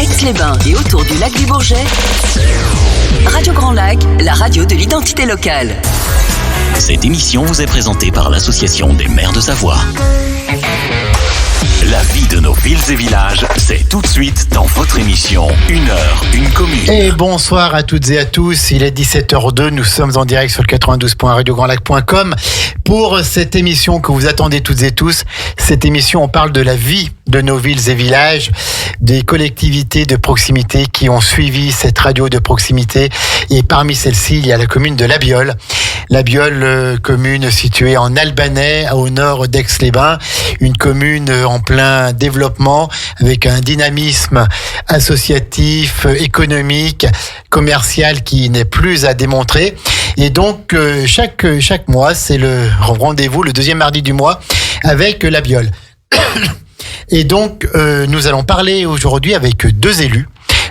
Aix-les-Bains et autour du lac du Bourget, Radio Grand Lac, la radio de l'identité locale. Cette émission vous est présentée par l'Association des maires de Savoie. La vie de nos villes et villages, c'est tout de suite dans votre émission 1 heure, une commune. Et bonsoir à toutes et à tous, il est 17h02, nous sommes en direct sur le 92.radiograndlac.com pour cette émission que vous attendez toutes et tous. Cette émission, on parle de la vie de nos villes et villages, des collectivités de proximité qui ont suivi cette radio de proximité. Et parmi celles-ci, il y a la commune de La Biole. La Biole, commune située en Albanais, au nord d'Aix-les-Bains, une commune en plein développement, avec un dynamisme associatif, économique, commercial qui n'est plus à démontrer. Et donc, chaque mois, c'est le rendez-vous, le deuxième mardi du mois, avec La Biole. Et donc, nous allons parler aujourd'hui avec deux élus.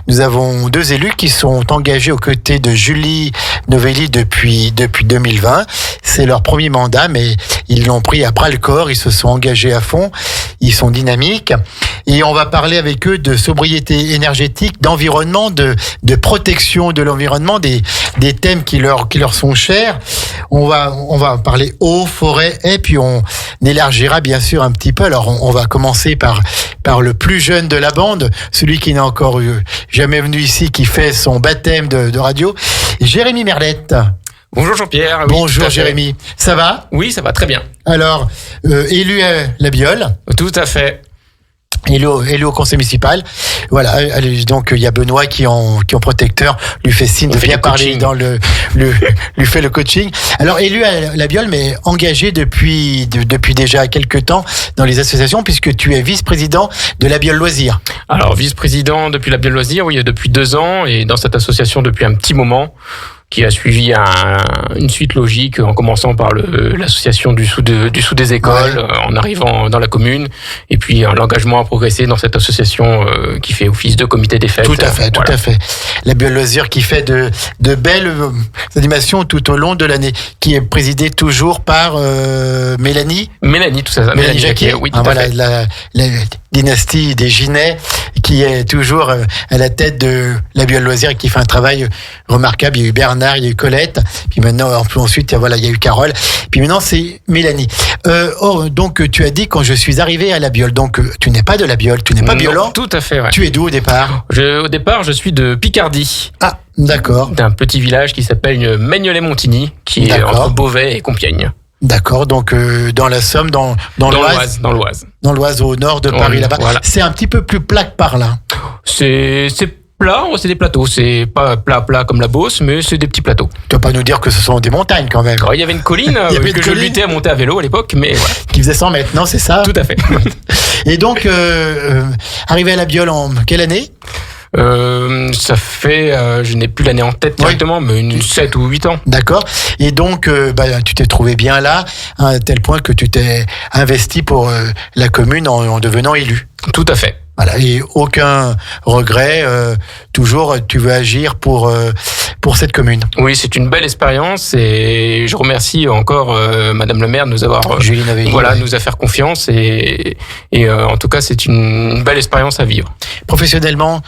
Nous avons deux élus qui sont engagés aux côtés de Julie Novelli depuis 2020. C'est leur premier mandat, mais ils l'ont pris à bras-le-corps. Ils se sont engagés à fond. Ils sont dynamiques. Et on va parler avec eux de sobriété énergétique, d'environnement, de protection de l'environnement, des thèmes qui leur sont chers. On va parler eau, forêt, et puis on élargira bien sûr un petit peu. Alors on va commencer par le plus jeune de la bande, celui qui n'a encore jamais venu ici, qui fait son baptême de radio, Jérémy Merlette. Bonjour Jean-Pierre. Oui, bonjour Jérémy. Ça va ? Oui, ça va très bien. Alors, élu à La Biole. Tout à fait. Élu au conseil municipal. Voilà. Donc, il y a Benoît qui en protecteur lui fait signe de bien parler lui fait le coaching. Alors, élu à La Biole, mais engagé depuis déjà quelques temps dans les associations, puisque tu es vice-président de La Biole Loisirs. Alors, vice-président depuis La Biole Loisirs, oui, depuis 2 ans, et dans cette association depuis un petit moment, qui a suivi une suite logique en commençant par l'association du sous des écoles, ouais, en arrivant dans la commune, et puis l'engagement a progressé dans cette association qui fait office de comité des fêtes. Tout à fait, voilà. Tout à fait. La Biole Loisirs qui fait de belles animations tout au long de l'année, qui est présidée toujours par Mélanie. Mélanie, tout ça. Mélanie Jacquet. Oui, tout à fait. La dynastie des Ginet, qui est toujours à la tête de La Biole Loisirs et qui fait un travail remarquable. Il y a eu Bernard, il y a eu Colette, puis maintenant, ensuite, il y a eu Carole, puis maintenant, c'est Mélanie. Donc, tu as dit quand je suis arrivé à La Biole, donc tu n'es pas de La Biole, tu n'es pas biolant. Tout à fait, ouais. Tu es d'où au départ ? Au départ, je suis de Picardie. Ah, d'accord. D'un petit village qui s'appelle Magnolet-Montigny, qui est entre Beauvais et Compiègne. D'accord, donc dans la Somme, dans l'Oise. Dans l'Oise. Dans l'Oise, au nord de Paris, là-bas. Voilà. C'est un petit peu plus plat que par là. C'est plat, c'est des plateaux. C'est pas plat comme la Beauce, mais c'est des petits plateaux. Tu vas pas nous dire que ce sont des montagnes quand même. Alors, il y avait une colline je luttais à monter à vélo à l'époque, mais voilà. Qui faisait 100 mètres, non, c'est ça ? Tout à fait. Et donc, arrivé à La Biole en quelle année ? Ça fait, je n'ai plus l'année en tête directement, oui, mais 7 ou 8 ans. D'accord. Et donc, tu t'es trouvé bien là, à tel point que tu t'es investi pour la commune en devenant élu. Tout à fait. Voilà. Et aucun regret. Toujours, tu veux agir pour cette commune. Oui, c'est une belle expérience et je remercie encore Madame le maire de nous avoir Julie Novelli, nous a fait confiance et en tout cas, c'est une belle expérience à vivre. Professionnellement,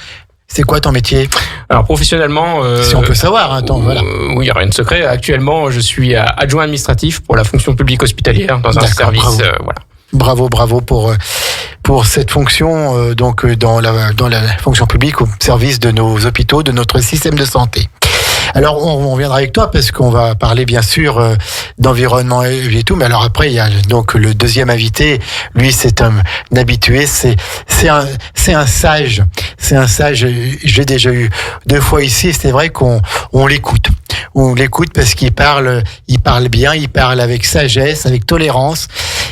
c'est quoi ton métier ? Alors professionnellement, si on peut savoir, voilà. Oui, il n'y a rien de secret. Actuellement, je suis adjoint administratif pour la fonction publique hospitalière dans un service. Bravo. Bravo pour cette fonction donc dans la fonction publique au service de nos hôpitaux, de notre système de santé. Alors, on reviendra avec toi parce qu'on va parler bien sûr d'environnement et tout. Mais alors après, il y a donc le deuxième invité. Lui, c'est un habitué. C'est un sage. C'est un sage. J'ai déjà eu 2 fois ici. C'est vrai qu'on l'écoute. On l'écoute parce qu'il parle bien. Il parle avec sagesse, avec tolérance.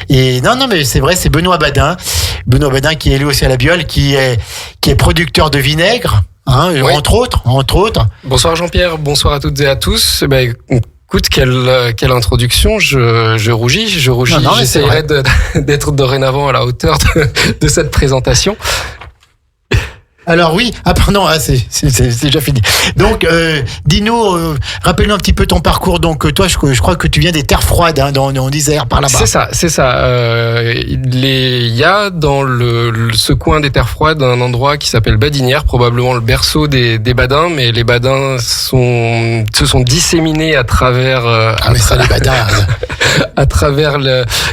Et non, mais c'est vrai. C'est Benoît Badin. Benoît Badin qui est élu aussi à La Biole, qui est producteur de vinaigre. Oui. Entre autres. Bonsoir Jean-Pierre, bonsoir à toutes et à tous. Écoute, quelle introduction, je rougis. Non, j'essaierai d'être dorénavant à la hauteur de cette présentation. Alors oui, pardon, c'est déjà fini. Donc, dis-nous, rappelle-nous un petit peu ton parcours. Donc, toi, je crois que tu viens des terres froides, hein, en Isère, par là-bas. C'est ça. Il y a dans ce coin des terres froides un endroit qui s'appelle Badinières, probablement le berceau des badins, mais les badins se sont disséminés à travers les badins à travers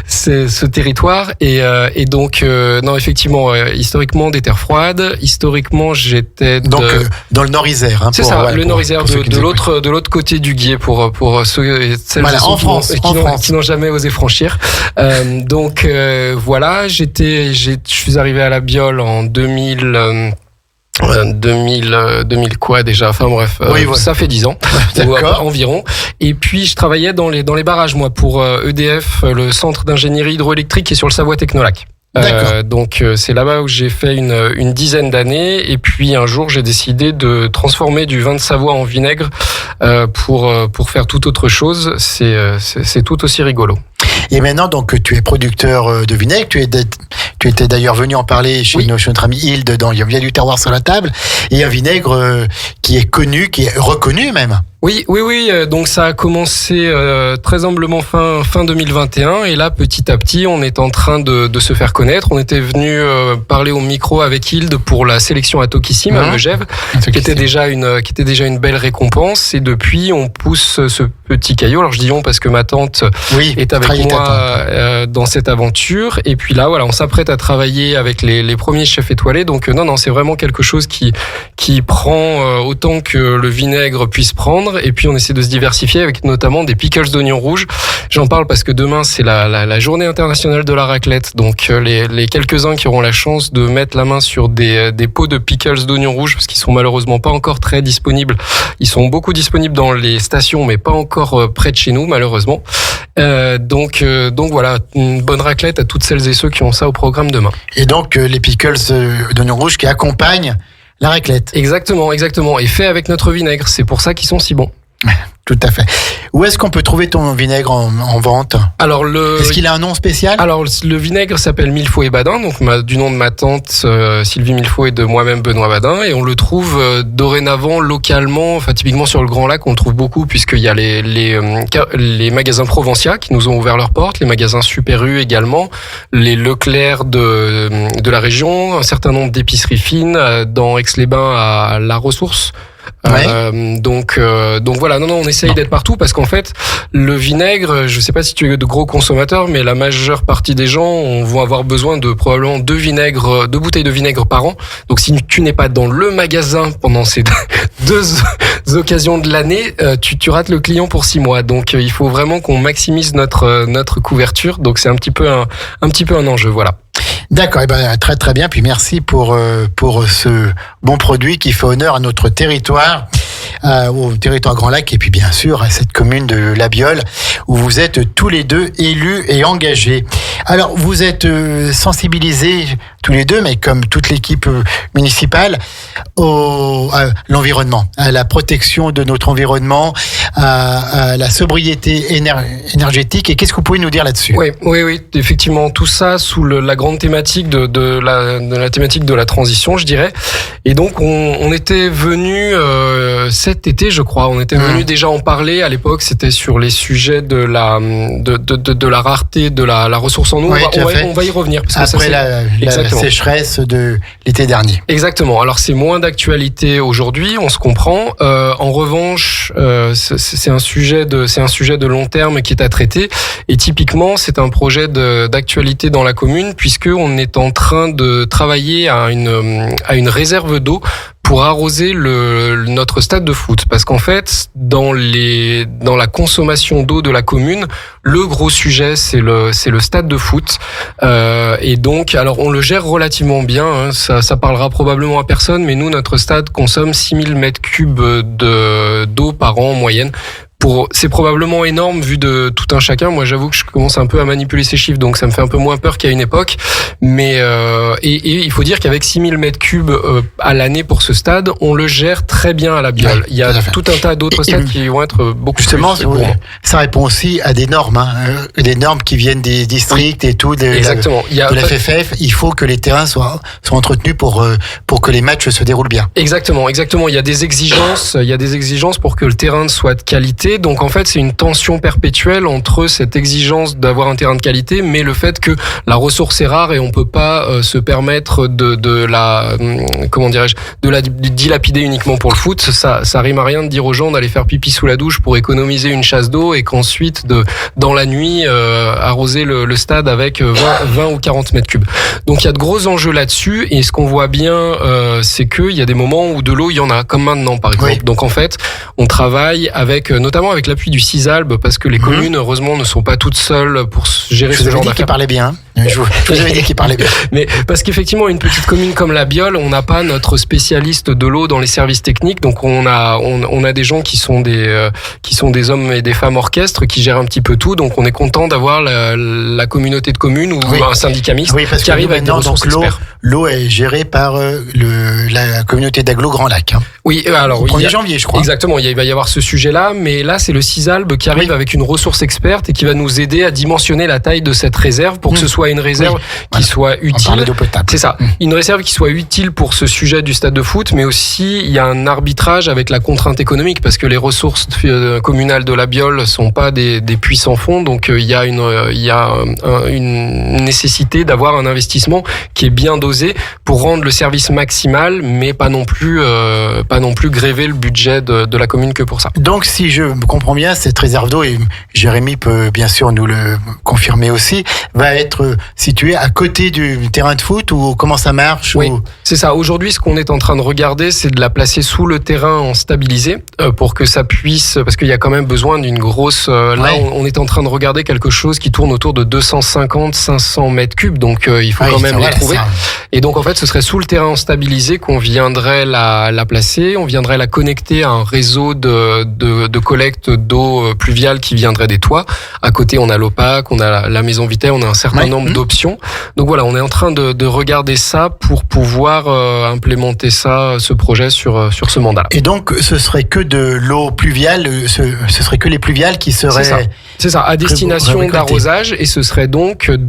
ce territoire et donc non, effectivement, historiquement des terres froides. Historiquement, j'étais donc dans le Nord-Isère, hein, c'est ça, le Nord-Isère, de l'autre côté du Guiers, pour ceux et celles qui n'ont jamais osé franchir. Donc voilà, je suis arrivé à la Biole en 2000 quoi déjà, enfin bref, ça fait 10 ans environ. Et puis je travaillais dans les barrages, moi, pour EDF, le centre d'ingénierie hydroélectrique qui est sur le Savoie Technolac. Donc c'est là-bas où j'ai fait une dizaine d'années, et puis un jour j'ai décidé de transformer du vin de Savoie en vinaigre pour faire tout autre chose. C'est tout aussi rigolo. Et maintenant, donc, tu es producteur de vinaigre. Tu étais d'ailleurs venu en parler chez notre ami Hilde dans Il y a du terroir sur la table. Et un vinaigre qui est connu, qui est reconnu même. Oui. Donc ça a commencé très humblement fin 2021, et là petit à petit on est en train de se faire connaître. On était venu parler au micro avec Hilde pour la sélection à Tokissim à Megève, qui était déjà une belle récompense. Et depuis on pousse ce petit caillou. Alors je dis on parce que ma tante est avec moi dans cette aventure. Et puis là voilà, on s'apprête à travailler avec les premiers chefs étoilés. Donc non, c'est vraiment quelque chose qui prend autant que le vinaigre puisse prendre. Et puis on essaie de se diversifier avec notamment des pickles d'oignons rouges. J'en parle parce que demain c'est la journée internationale de la raclette. Donc les quelques-uns qui auront la chance de mettre la main sur des pots de pickles d'oignons rouges, parce qu'ils sont malheureusement pas encore très disponibles. Ils sont beaucoup disponibles dans les stations, mais pas encore près de chez nous malheureusement. Donc voilà, une bonne raclette à toutes celles et ceux qui ont ça au programme demain. Et donc les pickles d'oignons rouges qui accompagnent la raclette. Exactement. Et fait avec notre vinaigre. C'est pour ça qu'ils sont si bons. Tout à fait. Où est-ce qu'on peut trouver ton vinaigre en vente ? Alors est-ce qu'il a un nom spécial ? Alors le vinaigre s'appelle Millefaut et Badin, donc du nom de ma tante Sylvie Millefaut et de moi-même Benoît Badin, et on le trouve dorénavant localement, enfin typiquement sur le Grand Lac, on le trouve beaucoup puisqu'il y a les magasins Provencia qui nous ont ouvert leurs portes, les magasins Super U également, les Leclerc de la région, un certain nombre d'épiceries fines dans Aix-les-Bains à La Ressource. Donc voilà, non, on essaye d'être partout parce qu'en fait, le vinaigre, je sais pas si tu es de gros consommateurs, mais la majeure partie des gens vont avoir besoin de probablement 2 bouteilles de vinaigre par an. Donc si tu n'es pas dans le magasin pendant ces 2 occasions de l'année, tu rates le client pour 6 mois. Donc il faut vraiment qu'on maximise notre couverture. Donc c'est un petit peu un enjeu, voilà. D'accord, très très bien. Puis merci pour ce bon produit qui fait honneur à notre territoire, au territoire Grand Lac, et puis bien sûr à cette commune de La Biole où vous êtes tous les deux élus et engagés. Alors vous êtes sensibilisés tous les deux, mais comme toute l'équipe municipale, à l'environnement, à la protection de notre environnement, à la sobriété énergétique. Et qu'est-ce que vous pouvez nous dire là-dessus ? Oui, effectivement, tout ça sous la grande thématique de la thématique de la transition, je dirais. Et donc on était venu cet été, je crois, on était venu déjà en parler. À l'époque, c'était sur les sujets de la rareté de la ressource en eau. On va y revenir parce que après la sécheresse de l'été dernier. Exactement. Alors c'est moins d'actualité aujourd'hui, on se comprend. En revanche, c'est un sujet de long terme qui est à traiter. Et typiquement, c'est un projet d'actualité dans la commune puisque on est en train de travailler à une réserve d'eau pour arroser notre stade de foot, parce qu'en fait dans la consommation d'eau de la commune, le gros sujet c'est le stade de foot, et donc alors on le gère relativement bien, hein, ça parlera probablement à personne, mais nous notre stade consomme 6000 mètres cubes d'eau par an en moyenne. C'est probablement énorme vu de tout un chacun. Moi, j'avoue que je commence un peu à manipuler ces chiffres, donc ça me fait un peu moins peur qu'à une époque. Mais et il faut dire qu'avec 6000 mètres cubes à l'année pour ce stade, on le gère très bien à la Biole. Il y a tout un tas d'autres stades qui vont être beaucoup justement, plus gourmands. Ça répond aussi à des normes, des normes qui viennent des districts et tout, Exactement. de la FFF. Il faut que les terrains soient entretenus pour que les matchs se déroulent bien. Exactement. Il y a des exigences pour que le terrain soit de qualité. Donc en fait, c'est une tension perpétuelle entre cette exigence d'avoir un terrain de qualité, mais le fait que la ressource est rare et on peut pas se permettre de la dilapider uniquement pour le foot. Ça rime à rien de dire aux gens d'aller faire pipi sous la douche pour économiser une chasse d'eau et qu'ensuite dans la nuit arroser le stade avec 20 ou 40 mètres cubes. Donc il y a de gros enjeux là-dessus, et ce qu'on voit bien, c'est qu'il y a des moments où de l'eau il y en a, comme maintenant par exemple. Oui. Donc en fait, on travaille notamment avec l'appui du CISALB, parce que les communes, heureusement, ne sont pas toutes seules pour gérer ce genre d'affaires. Je vous ai dit qu'il parlait bien. Je vous avais dit qu'il parlait bien. Mais parce qu'effectivement, une petite commune comme la Biole, on n'a pas notre spécialiste de l'eau dans les services techniques, donc on a des gens qui sont des hommes et des femmes orchestres qui gèrent un petit peu tout. Donc on est content d'avoir la communauté de communes ou un syndicat mixte qui arrive avec des ressources experts. L'eau est gérée par la communauté d'Agglo Grand Lac. Oui, alors au 1er janvier, je crois. Exactement, il va y avoir ce sujet-là, mais là c'est le CISALB qui arrive avec une ressource experte et qui va nous aider à dimensionner la taille de cette réserve pour que ce soit une réserve qui soit utile. D'eau potable. C'est ça, une réserve qui soit utile pour ce sujet du stade de foot, mais aussi il y a un arbitrage avec la contrainte économique, parce que les ressources communales de la Biole sont pas des puits sans fond, donc il y a une nécessité d'avoir un investissement qui est bien dosé pour rendre le service maximal, mais pas non plus gréver le budget de la commune que pour ça. Donc si je comprends bien, cette réserve d'eau, et Jérémy peut bien sûr nous le confirmer aussi, va être située à côté du terrain de foot, ou comment ça marche? Oui, c'est ça. Aujourd'hui, ce qu'on est en train de regarder, c'est de la placer sous le terrain en stabilisé pour que ça puisse, parce qu'il y a quand même besoin d'une grosse... Là, on est en train de regarder quelque chose qui tourne autour de 250-500 mètres cubes, donc il faut quand même les trouver. Et donc en fait, ce serait sous le terrain en stabilisé qu'on viendrait la placer, on viendrait la connecter à un réseau de collecte d'eau pluviale qui viendrait des toits. À côté, on a l'OPAC, on a la maison Vitae, on a un certain nombre d'options. Donc voilà, on est en train de regarder ça pour pouvoir implémenter ce projet sur ce mandat-là. Et donc, ce serait que de l'eau pluviale, ce serait que les pluviales qui seraient... C'est ça, à destination d'arrosage, et ce serait donc une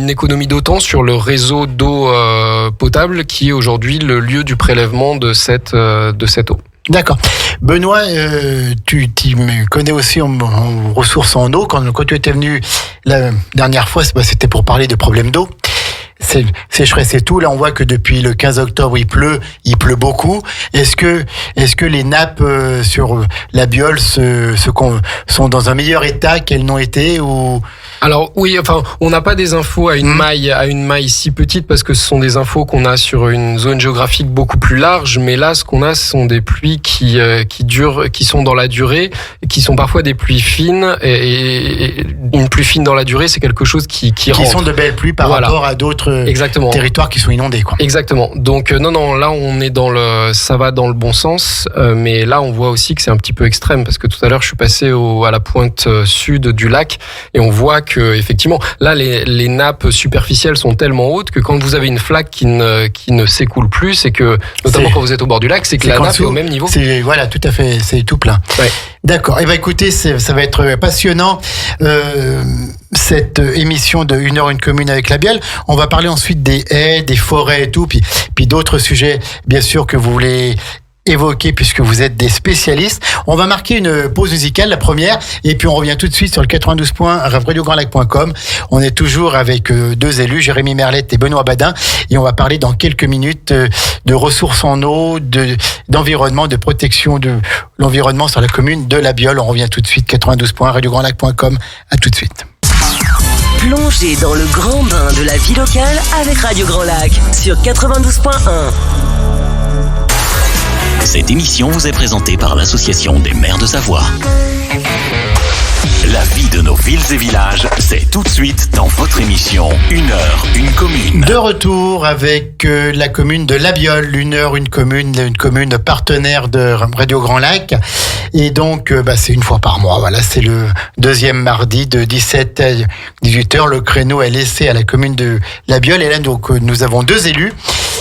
économie d'autant sur le réseau d'eau potable qui est aujourd'hui le lieu du prélèvement de cette eau. D'accord. Benoît, tu connais aussi en ressources en eau. Quand tu étais venu la dernière fois, c'était pour parler de problèmes d'eau. Sécheresse et tout. Là, on voit que depuis le 15 octobre, il pleut beaucoup. Est-ce que les nappes sur la Biole sont dans un meilleur état qu'elles n'ont été, ou... Alors oui, enfin, on n'a pas des infos à une maille si petite, parce que ce sont des infos qu'on a sur une zone géographique beaucoup plus large. Mais là, ce qu'on a, ce sont des pluies qui durent, qui sont dans la durée, et qui sont parfois des pluies fines. Et une pluie fine dans la durée, c'est quelque chose qui rentre. Sont de belles pluies par rapport à d'autres territoires qui sont inondés, quoi. Exactement. Donc non, là, on est ça va dans le bon sens. Mais là, on voit aussi que c'est un petit peu extrême, parce que tout à l'heure, je suis passé à la pointe sud du lac, et on voit que effectivement là les nappes superficielles sont tellement hautes que quand vous avez une flaque qui ne s'écoule plus, c'est que notamment quand vous êtes au bord du lac, c'est que la nappe est au même niveau. Voilà, tout à fait, c'est tout plein. Ouais. D'accord. Et écoutez, ça va être passionnant cette émission de 1 heure une commune avec la Biole. On va parler ensuite des haies, des forêts et tout, puis d'autres sujets bien sûr que vous voulez évoquer puisque vous êtes des spécialistes. On va marquer une pause musicale, la première, et puis on revient tout de suite sur le 92.radiograndlac.com. On est toujours avec deux élus, Jérémy Merlette et Benoît Badin, et on va parler dans quelques minutes de ressources en eau, d'environnement, de protection de l'environnement sur la commune de la Biole. On revient tout de suite, 92.radiograndlac.com. À tout de suite. Plongez dans le grand bain de la vie locale avec Radio Grand Lac sur 92.1. Cette émission vous est présentée par l'Association des maires de Savoie. La vie de nos villes et villages, c'est tout de suite dans votre émission 1 heure, une commune. De retour avec la commune de Labiole, 1 heure, une commune partenaire de Radio Grand Lac. Et donc, c'est une fois par mois. Voilà, c'est le deuxième mardi de 17 à 18 heures. Le créneau est laissé à la commune de Labiole. Et là, donc, nous avons 2 élus.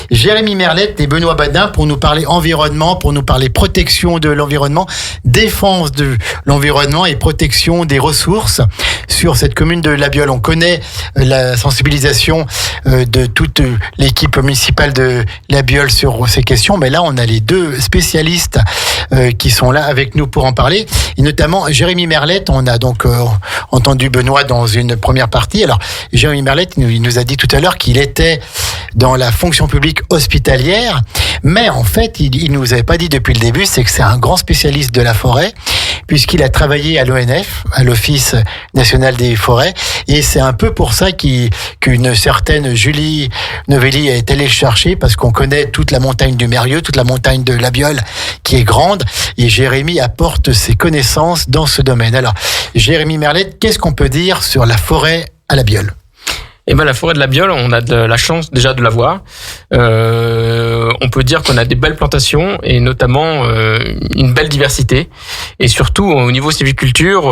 Jérémy Merlette et Benoît Badin pour nous parler environnement, pour nous parler protection de l'environnement, défense de l'environnement et protection des ressources sur cette commune de Labiole. On connaît la sensibilisation de toute l'équipe municipale de Labiole sur ces questions, mais là on a les 2 spécialistes qui sont là avec nous pour en parler, et notamment Jérémy Merlette. On a donc entendu Benoît dans une première partie. Alors Jérémy Merlette, il nous a dit tout à l'heure qu'il était dans la fonction publique hospitalière, mais en fait, il nous avait pas dit depuis le début, c'est que c'est un grand spécialiste de la forêt, puisqu'il a travaillé à l'ONF, à l'Office national des forêts, et c'est un peu pour ça qu'une certaine Julie Novelli est allée le chercher, parce qu'on connaît toute la montagne du Mérieux, toute la montagne de Labiole, qui est grande, et Jérémy apporte ses connaissances dans ce domaine. Alors, Jérémy Merlette, qu'est-ce qu'on peut dire sur la forêt à Labiole ? Eh ben, la forêt de Labiole, on a de la chance déjà de la voir. On peut dire qu'on a des belles plantations et notamment une belle diversité. Et surtout, au niveau sylviculture,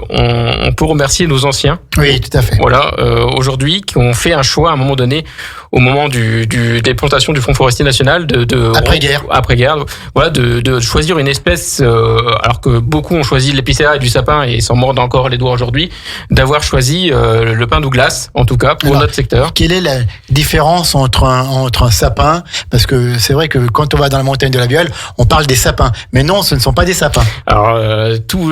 on peut remercier nos anciens. Oui, tout à fait. Voilà, aujourd'hui, qui ont fait un choix à un moment donné, au moment des plantations du Fonds forestier national, après-guerre, voilà, de choisir une espèce, alors que beaucoup ont choisi l'épicéa et du sapin et s'en mordent encore les doigts aujourd'hui, d'avoir choisi le pin Douglas, en tout cas, pour notre secteur. Quelle est la différence entre un sapin? Parce que c'est vrai que quand on va dans la montagne de Labiole, on parle des sapins. Mais non, ce ne sont pas des sapins. Alors, tous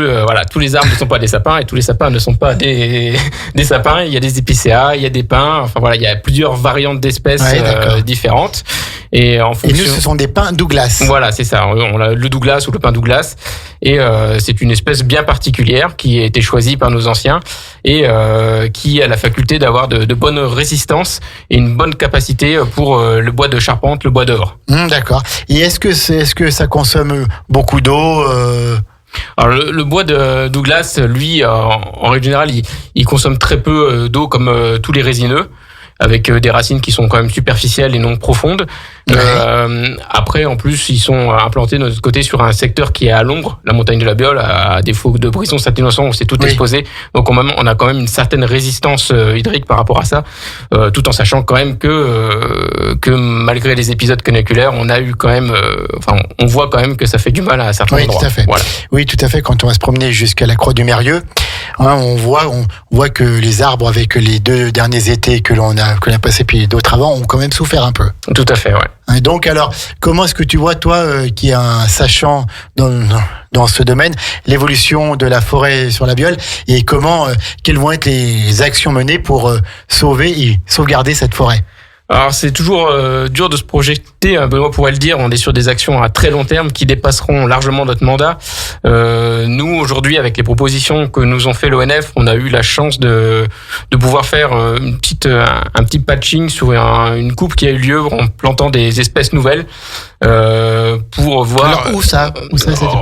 les arbres ne sont pas des sapins et tous les sapins ne sont pas des sapins. Il y a des épicéas, il y a des pins. Enfin voilà, il y a plusieurs variantes d'espèces différentes. Et en fonction... Et nous, ce sont des pins Douglas. Voilà, c'est ça. On a le Douglas ou le pin Douglas. Et c'est une espèce bien particulière qui a été choisie par nos anciens et qui a la faculté d'avoir de bonnes résistances et une bonne capacité pour le bois de charpente, le bois d'œuvre. D'accord. Et est-ce que ça consomme beaucoup d'eau Alors le bois de Douglas, lui, en règle générale, il consomme très peu d'eau comme tous les résineux, avec des racines qui sont quand même superficielles et non profondes. Ouais. Après, en plus, ils sont implantés de notre côté sur un secteur qui est à l'ombre, la montagne de Labiole, à défaut de Brisson, Saint-Innocent, où c'est tout exposé. Donc on a quand même une certaine résistance hydrique par rapport à ça, tout en sachant quand même que malgré les épisodes caniculaires, on a eu quand même, on voit quand même que ça fait du mal à certains endroits. Tout à fait. Voilà. Oui, tout à fait. Quand on va se promener jusqu'à la Croix du Mérieux, on voit que les arbres, avec les 2 derniers étés que l'on a passé puis d'autres avant, ont quand même souffert un peu. Tout à fait, ouais. Et donc, alors, comment est-ce que tu vois, toi, qui est un sachant dans ce domaine, l'évolution de la forêt sur Labiole, et quelles vont être les actions menées pour sauver et sauvegarder cette forêt? Alors c'est toujours dur de se projeter, Benoît pourrait le dire, on est sur des actions à très long terme qui dépasseront largement notre mandat. Nous aujourd'hui, avec les propositions que nous ont fait l'ONF, on a eu la chance de pouvoir faire un petit patching sur une coupe qui a eu lieu en plantant des espèces nouvelles. Pour voir. Alors, où ça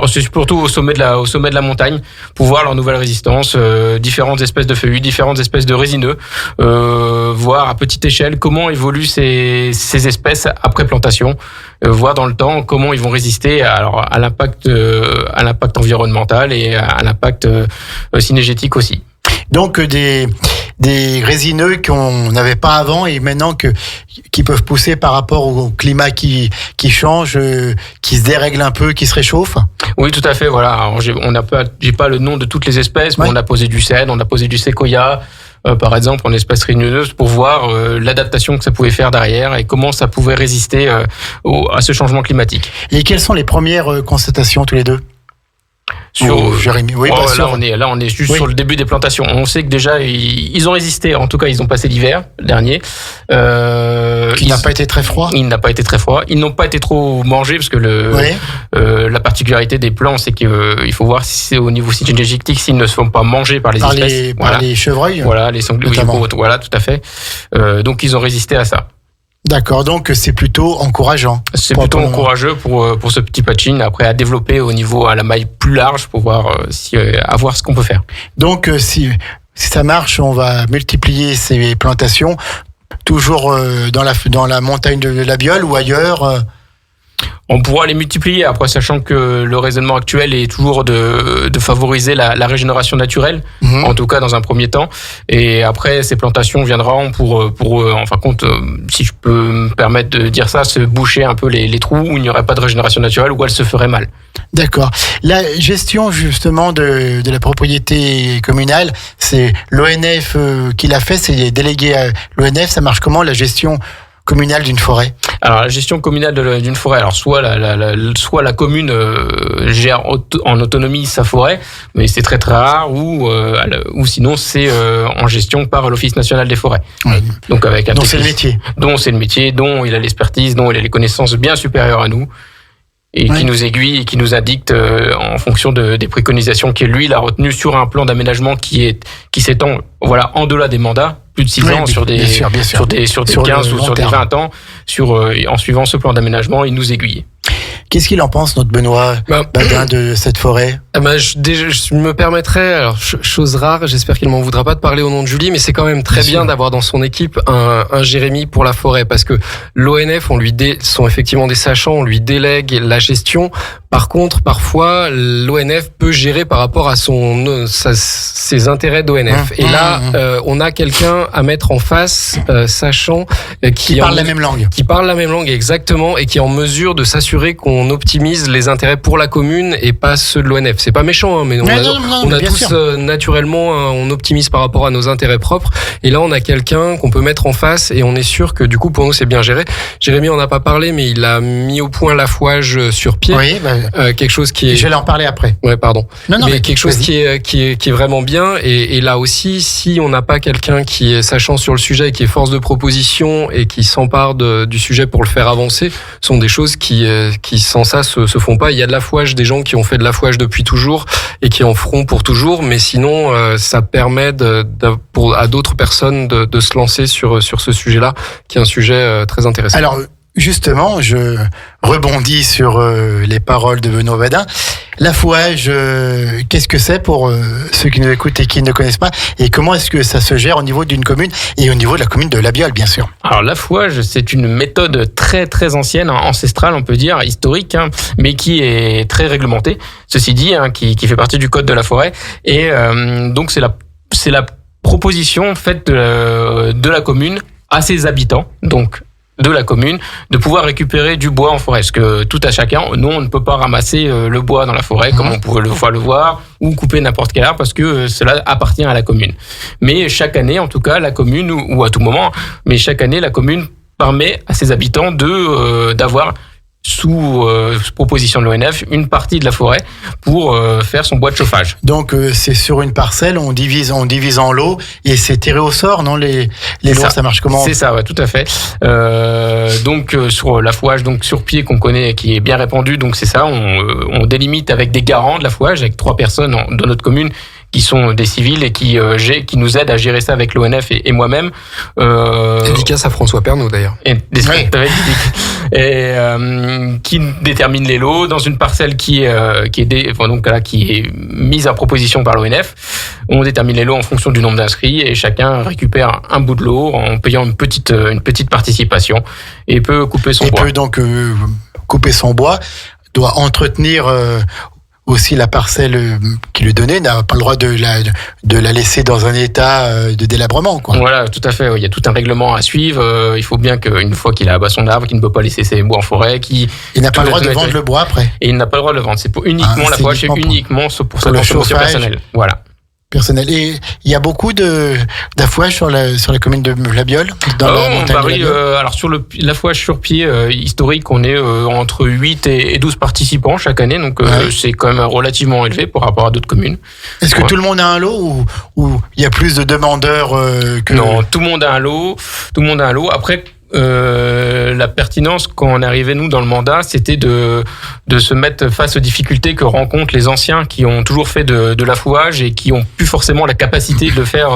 c'est surtout au sommet de la montagne, pour voir leur nouvelle résistance, différentes espèces de feuillus, différentes espèces de résineux, voir à petite échelle comment évoluent ces espèces après plantation, voir dans le temps comment ils vont résister à l'impact environnemental et à l'impact synégétique aussi. Donc des résineux qu'on n'avait pas avant et maintenant qui peuvent pousser par rapport au climat qui change, qui se dérègle un peu, qui se réchauffe. Oui, tout à fait. Voilà. Alors, j'ai pas le nom de toutes les espèces, mais on a posé du cèdre, on a posé du séquoia, par exemple, en espèce résineuse, pour voir l'adaptation que ça pouvait faire derrière et comment ça pouvait résister à ce changement climatique. Et quelles sont les premières constatations tous les deux? Jérémy, oui, là on est juste sur le début des plantations. On sait que déjà ils ont résisté. En tout cas, ils ont passé l'hiver dernier. Il n'a pas été très froid. Il n'a pas été très froid. Ils n'ont pas été trop mangés parce que la particularité des plants, c'est qu'il faut voir si c'est au niveau synégétique, s'ils ne se font pas manger par les espèces. Par les chevreuils. Voilà, les sangliers. Voilà, tout à fait. Donc ils ont résisté à ça. D'accord, donc c'est plutôt encourageant. C'est plutôt encourageux pour ce petit patching, après à développer au niveau à la maille plus large pour voir à voir ce qu'on peut faire. Donc si ça marche, on va multiplier ces plantations toujours dans la montagne de la Biole ou ailleurs. On pourra les multiplier, après sachant que le raisonnement actuel est toujours de favoriser la régénération naturelle, en tout cas dans un premier temps. Et après, ces plantations viendront pour en fin de compte, si je peux me permettre de dire ça, se boucher un peu les trous où il n'y aurait pas de régénération naturelle, où elle se ferait mal. D'accord. La gestion justement de la propriété communale, c'est l'ONF qui l'a fait, c'est délégué à l'ONF. Ça marche comment la gestion communale d'une forêt? Alors la gestion communale d'une forêt, alors soit la commune gère en autonomie sa forêt, mais c'est très très rare, ou sinon c'est en gestion par l'Office national des forêts. Oui. Donc avec un dont c'est le métier. Dont c'est le métier, dont il a l'expertise, dont il a les connaissances bien supérieures à nous. Et qui nous aiguille et qui nous indique en fonction des préconisations qu'il lui il a retenu sur un plan d'aménagement qui s'étend en delà des mandats, plus de 6 ans sur des 15 ou sur des 20 ans, en suivant ce plan d'aménagement, il nous aiguille. Qu'est-ce qu'il en pense, notre Benoît Badin, de cette forêt? Je me permettrais, alors chose rare, j'espère qu'il m'en voudra pas de parler au nom de Julie, mais c'est quand même très bien d'avoir dans son équipe un Jérémy pour la forêt, parce que l'ONF, sont effectivement des sachants, on lui délègue la gestion. Par contre, parfois, l'ONF peut gérer par rapport à ses intérêts d'ONF. Et là, on a quelqu'un à mettre en face, sachant qui parle la même langue. Qui parle la même langue, exactement, et qui est en mesure de s'assurer qu'on optimise les intérêts pour la commune et pas ceux de l'ONF. C'est pas méchant, mais on a tous naturellement, on optimise par rapport à nos intérêts propres. Et là, on a quelqu'un qu'on peut mettre en face et on est sûr que du coup, pour nous, c'est bien géré. Jérémy en a pas parlé, mais il a mis au point l'affouage sur pied. Oui, quelque chose qui est... Je vais en parler après. Ouais, pardon. Mais quelque chose qui est vraiment bien. Et là aussi, si on n'a pas quelqu'un qui est sachant sur le sujet, qui est force de proposition et qui s'empare du sujet pour le faire avancer, sont des choses qui sans ça se font pas. Il y a de l'affouage, des gens qui ont fait de l'affouage depuis toujours et qui en feront pour toujours, mais sinon ça permet à d'autres personnes de se lancer sur ce sujet-là, qui est un sujet très intéressant. Alors justement, je rebondis sur les paroles de Benoît Badin. L'affouage, qu'est-ce que c'est pour ceux qui nous écoutent et qui ne connaissent pas, et comment est-ce que ça se gère au niveau d'une commune et au niveau de la commune de La Biole, bien sûr? Alors l'affouage, c'est une méthode très très ancienne, ancestrale on peut dire, historique, mais qui est très réglementée, ceci dit, qui fait partie du code de la forêt, et donc c'est la proposition faite de la commune à ses habitants, donc de la commune, de pouvoir récupérer du bois en forêt. Parce que tout à chacun, nous, on ne peut pas ramasser le bois dans la forêt comme on pourrait le voir, ou couper n'importe quel arbre, parce que cela appartient à la commune. Mais chaque année, en tout cas, la commune, ou à tout moment, mais chaque année, la commune permet à ses habitants d'avoir sous proposition de l'ONF, une partie de la forêt pour faire son bois de chauffage. Donc c'est sur une parcelle, on divise en lots et c'est tiré au sort, non, les lots, ça marche comment? C'est ça, ouais, tout à fait. Donc sur l'affouage, donc sur pied qu'on connaît, qui est bien répandu, donc c'est ça, on délimite avec des garants de l'affouage, avec 3 personnes dans notre commune qui sont des civils et qui nous aident à gérer ça avec l'ONF et moi-même. Dédicace à François Pernaut d'ailleurs. Qui détermine les lots dans une parcelle qui est mise à proposition par l'ONF. On détermine les lots en fonction du nombre d'inscrits et chacun récupère un bout de lot en payant une petite participation et peut couper son bois. Et peut donc couper son bois, doit entretenir aussi la parcelle qui lui donnait, n'a pas le droit de la laisser dans un état de délabrement, quoi. Voilà, tout à fait. Il y a tout un règlement à suivre. Il faut bien qu'une fois qu'il a abattu son arbre, qu'il ne peut pas laisser ses bois en forêt, il n'a pas le droit de vendre le bois après. Et il n'a pas le droit de le vendre. C'est uniquement la forêt, c'est uniquement pour sa consommation personnelle. Voilà. Personnel. Et il y a beaucoup d'affouage sur la commune de La Biole, dans la montagne de La Biole. Alors sur l'affouage sur pied historique, on est entre 8 et 12 participants chaque année, donc c'est quand même relativement élevé par rapport à d'autres communes. Est-ce que tout le monde a un lot ou il y a plus de demandeurs que... Non, tout le monde a un lot. Après, la pertinence quand on est arrivé nous dans le mandat, c'était de se mettre face aux difficultés que rencontrent les anciens qui ont toujours fait de l'affouage et qui ont plus forcément la capacité de faire,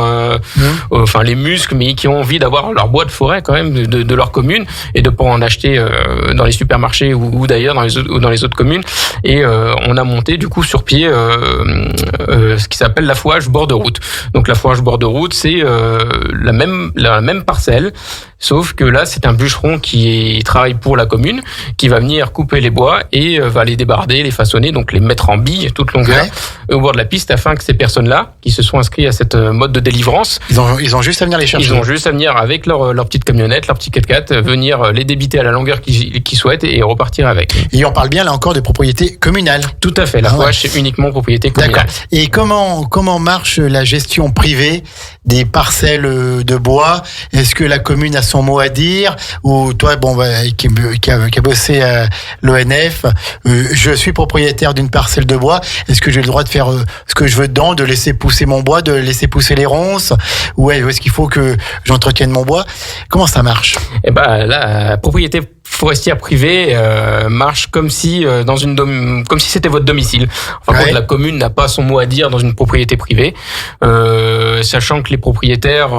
enfin les muscles, mais qui ont envie d'avoir leur bois de forêt quand même de leur commune et de pas en acheter dans les supermarchés ou d'ailleurs dans les autres communes. Et on a monté du coup sur pied ce qui s'appelle l'affouage bord de route. Donc l'affouage bord de route, c'est la même parcelle. Sauf que là, c'est un bûcheron qui travaille pour la commune, qui va venir couper les bois et va les débarder, les façonner, donc les mettre en billes toute longueur au bord de la piste, afin que ces personnes-là, qui se sont inscrits à cette mode de délivrance, ils ont juste à venir les chercher. Ils ont juste à venir avec leur petite camionnette, leur petit 4x4, venir les débiter à la longueur qu'ils souhaitent et repartir avec. Et on parle bien là encore de propriété communale. Tout à fait. L'affouage, c'est uniquement propriété communale. D'accord. Et comment marche la gestion privée des parcelles de bois? Est-ce que la commune a son mot à dire, ou toi, qui a bossé à l'ONF, je suis propriétaire d'une parcelle de bois, est-ce que j'ai le droit de faire ce que je veux dedans, de laisser pousser mon bois, de laisser pousser les ronces, ou est-ce qu'il faut que j'entretienne mon bois? Comment ça marche? Eh ben, la propriété forestière privée marche comme si comme si c'était votre domicile. Enfin, la commune n'a pas son mot à dire dans une propriété privée, sachant que les propriétaires,